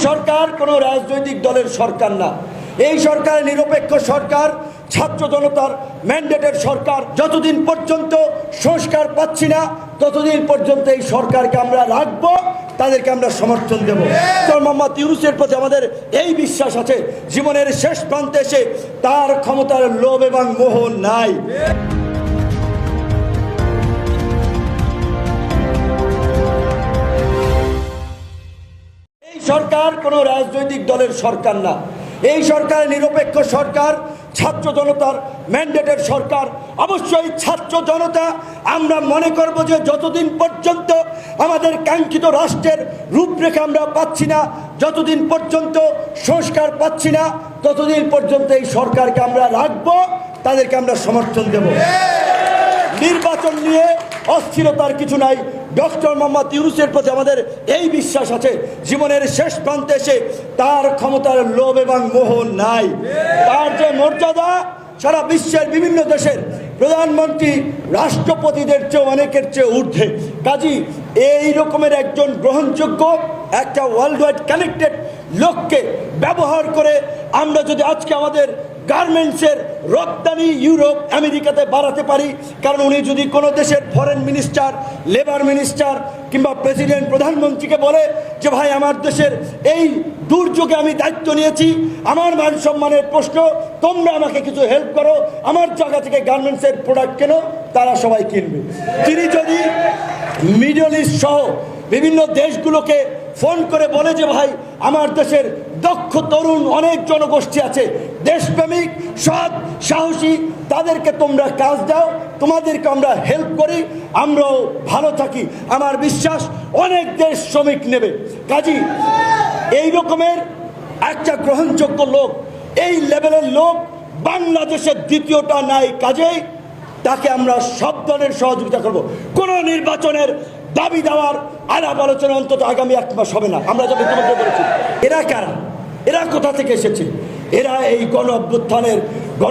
সরকার কোনো রাজনৈতিক দলের সরকার না। এই সরকার নিরপেক্ষ সরকার, ছাত্র জনতার ম্যান্ডেটের সরকার। যতদিন পর্যন্ত সংস্কার পাচ্ছি না ততদিন পর্যন্ত এই সরকারকে আমরা রাখবো, তাদেরকে আমরা সমর্থন দেব। মোহাম্মদ ইউনূসের প্রতি আমাদের এই বিশ্বাস আছে, জীবনের শেষ প্রান্তে এসে তার ক্ষমতার লোভ এবং মোহ নাই। এই সরকার কোনো রাজনৈতিক দলের সরকার না। এই সরকার নিরপেক্ষ সরকার, ছাত্র জনতার ম্যান্ডেটের সরকার। অবশ্যই ছাত্র জনতা আমরা মনে করব যে যতদিন পর্যন্ত আমাদের কাঙ্ক্ষিত রাষ্ট্রের রূপরেখা আমরা পাচ্ছি না, যতদিন পর্যন্ত সংস্কার পাচ্ছি না, ততদিন পর্যন্ত এই সরকারকে আমরা রাখবো, তাদেরকে আমরা সমর্থন দেব। নির্বাচন নিয়ে অস্থিরতার কিছু নাই। ডক্টর মোহাম্মদ ইউনূসের প্রতি আমাদের এই বিশ্বাস আছে, জীবনের শেষ প্রান্তে এসে তার ক্ষমতার লোভ এবং মোহ নাই। তার যে মর্যাদা সারা বিশ্বের বিভিন্ন দেশের প্রধানমন্ত্রী রাষ্ট্রপতিদের চেয়ে অনেকের চেয়ে ঊর্ধ্বে। কাজী এই রকমের একজন গ্রহণযোগ্য একটা ওয়ার্ল্ড ওয়াইড কানেক্টেড লোককে ব্যবহার করে আমরা যদি আজকে আমাদের গার্মেন্টসের রপ্তানি ইউরোপ আমেরিকাতে বাড়াতে পারি, কারণ উনি যদি কোনো দেশের ফরেন মিনিস্টার, লেবার মিনিস্টার কিংবা প্রেসিডেন্ট প্রধানমন্ত্রীকে বলে যে ভাই আমার দেশের এই দুর্যোগে আমি দায়িত্ব নিয়েছি, আমার মান সম্মানের প্রশ্ন, তোমরা আমাকে কিছু হেল্প করো, আমার জায়গা থেকে গার্মেন্টসের প্রোডাক্ট কেন, তারা সবাই কিনবে। তিনি যদি মিডল ইস্ট সহ বিভিন্ন দেশগুলোকে ফোন করে বলে যে ভাই আমার দেশের দক্ষ তরুণ অনেক জনগোষ্ঠী আছে, দেশপ্রেমিক, সৎ, সাহসী, তাদেরকে তোমরা কাজ দাও, তোমাদেরকে আমরা হেল্প করি, আমরাও ভালো থাকি, আমার বিশ্বাস অনেক দেশ শ্রমিক নেবে। কাজী এই রকমের একটা গ্রহণযোগ্য লোক, এই লেভেলের লোক বাংলাদেশের দ্বিতীয়টা নাই। কাজেই তাকে আমরা সব ধরনের সহযোগিতা করব। কোনো নির্বাচনের দাবি দেওয়ার আলাপ আলোচনা অন্তত আগামী 1 মাস হবে না। আমরা যখন ইতিমধ্যে বলেছি, এরা কারা, এরা কোথা থেকে এসেছে? এরা এই গণ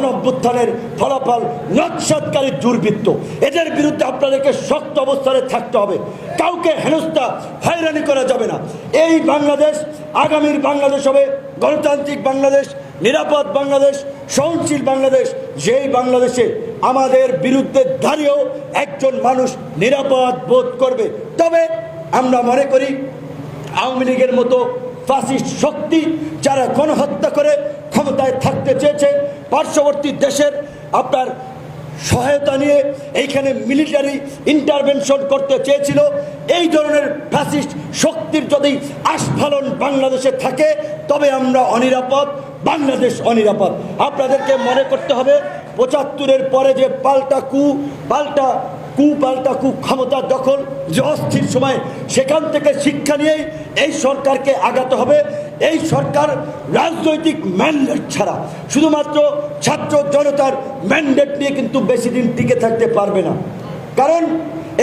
অভ্যুত্থানের ফলাফল নকশাদকারী দুর্বৃত্ত। এদের বিরুদ্ধে আপনাদেরকে শক্ত অবস্থানে থাকতে হবে। কাউকে হেনস্থা হয়রানি করা যাবে না। এই বাংলাদেশ আগামীর বাংলাদেশ হবে গণতান্ত্রিক বাংলাদেশ, নিরাপদ বাংলাদেশ, সহনশীল বাংলাদেশ, যেই বাংলাদেশে আমাদের বিরুদ্ধে দাঁড়িয়েও একজন মানুষ নিরাপদ বোধ করবে। তবে আমরা মনে করি আওয়ামী লীগের মতো ফ্যাসিস্ট শক্তি যারা গণহত্যা করে ক্ষমতায় থাকতে চেয়েছে, পার্শ্ববর্তী দেশের আপনার সহায়তা নিয়ে এইখানে মিলিটারি ইন্টারভেনশন করতে চেয়েছিল, এই ধরনের ফ্যাসিস্ট শক্তির যদি আস্ফালন বাংলাদেশে থাকে তবে আমরা অনিরাপদ, বাংলাদেশ অনিরাপদ। আপনাদেরকে মনে করতে হবে ৭৫-এর পরে যে পাল্টা কু ক্ষমতা দখল, যে অস্থির সময়, সেখান থেকে শিক্ষা নিয়েই এই সরকারকে আগাতে হবে। এই সরকার রাজনৈতিক ম্যান্ডেট ছাড়া শুধুমাত্র ছাত্র জনতার ম্যান্ডেট নিয়ে কিন্তু বেশি দিন টিকে থাকতে পারবে না। কারণ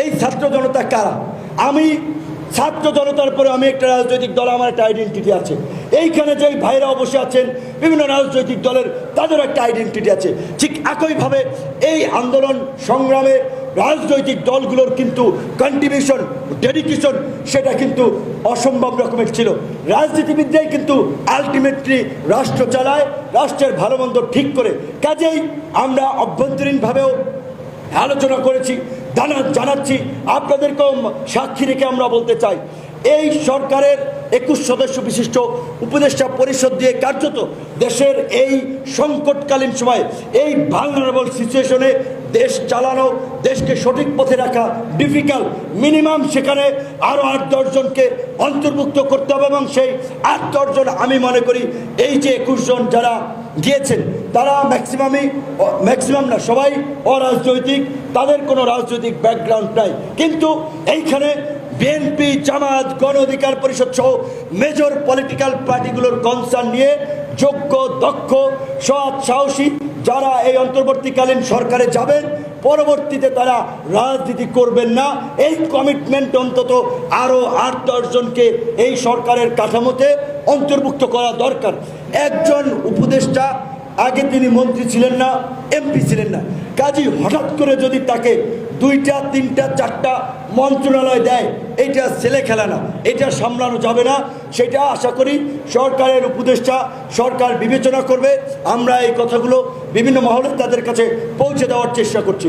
এই ছাত্র জনতা কারা? আমি ছাত্র জনতার পরে আমি একটা রাজনৈতিক দল, আমার একটা আইডেন্টিটি আছে। এইখানে যেই ভাইরাও বসে আছেন বিভিন্ন রাজনৈতিক দলের, তাদেরও একটা আইডেন্টিটি আছে। ঠিক একইভাবে এই আন্দোলন সংগ্রামে রাজনৈতিক দলগুলোর কিন্তু কন্ট্রিবিউশন, ডেডিকেশন সেটা কিন্তু অসম্ভব রকমের ছিল। রাজনীতিবিদরাই কিন্তু আলটিমেটলি রাষ্ট্র চালায়, রাষ্ট্রের ভালো মন্দ ঠিক করে। কাজেই আমরা অভ্যন্তরীণভাবেও আলোচনা করেছি, জানাচ্ছি, আপনাদেরকেও সাক্ষী রেখে আমরা বলতে চাই, এই সরকারের 21 সদস্য বিশিষ্ট উপদেষ্টা পরিষদ দিয়ে কার্যত দেশের এই সংকটকালীন সময়, এই ভালনারেবল সিচুয়েশনে দেশ চালানো, দেশকে সঠিক পথে রাখা ডিফিকাল্ট। মিনিমাম সেখানে আরও 8-10 জনকে অন্তর্ভুক্ত করতে হবে, এবং সেই 8-10 জন আমি মনে করি এই যে 21 জন যারা গিয়েছেন তারা ম্যাক্সিমাম না, সবাই অরাজনৈতিক, তাদের কোনো রাজনৈতিক ব্যাকগ্রাউন্ড নাই। কিন্তু এইখানে বিএনপি, জামাত, গণ অধিকার পরিষদ সহ মেজর পলিটিক্যাল পার্টিগুলোর কনসার্ন নিয়ে যোগ্য, দক্ষ, সৎ, সাহসী যারা এই অন্তর্বর্তীকালীন সরকারে যাবেন, পরবর্তীতে তারা রাজনীতি করবেন না, এই কমিটমেন্ট অন্তত আরও 8-10 জনকে এই সরকারের কাঠামোতে অন্তর্ভুক্ত করা দরকার। একজন উপদেষ্টা আগে তিনি মন্ত্রী ছিলেন না, এমপি ছিলেন না। কাজী হঠাৎ করে যদি তাকে 2টা 3টা 4টা মন্ত্রণালয় দেয়, এটা ছেলে খেলা না, এটা সামলানো যাবে না। সেটা আশা করি সরকারের উপদেষ্টা সরকার বিবেচনা করবে। আমরা এই কথাগুলো বিভিন্ন মহলে তাদের কাছে পৌঁছে দেওয়ার চেষ্টা করছি।